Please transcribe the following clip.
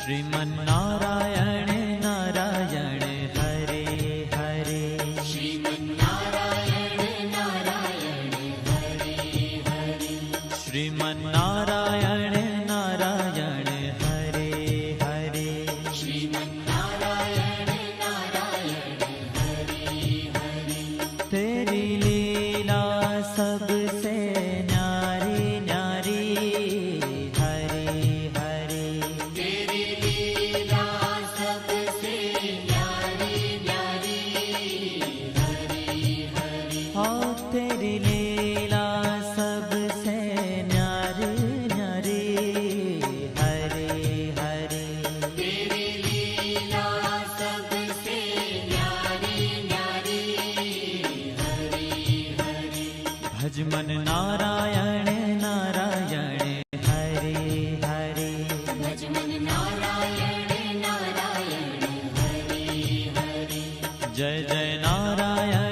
श्रीमन्नारायण नारायण हरे हरे। श्रीमन्नारायण नारायण हरे हरे। श्रीमन्नारायण नारायण हरे हरे। श्रीमन्नारायण नारायण हरे हरे। तेरी लीला सबसे न्यारी न्यारी हरे हरे। तेरी लीला सबसे न्यारी न्यारी हरे हरे। हाँ तेरी लीला सबसे न्यारी न्यारी हरे हरे। तेरी लीला सबसे न्यारी न्यारी हरे हरे। भज मन नारायण नारायण हरे हरे। भज मन नारायण नारायण हरे हरे। जय जय नारायण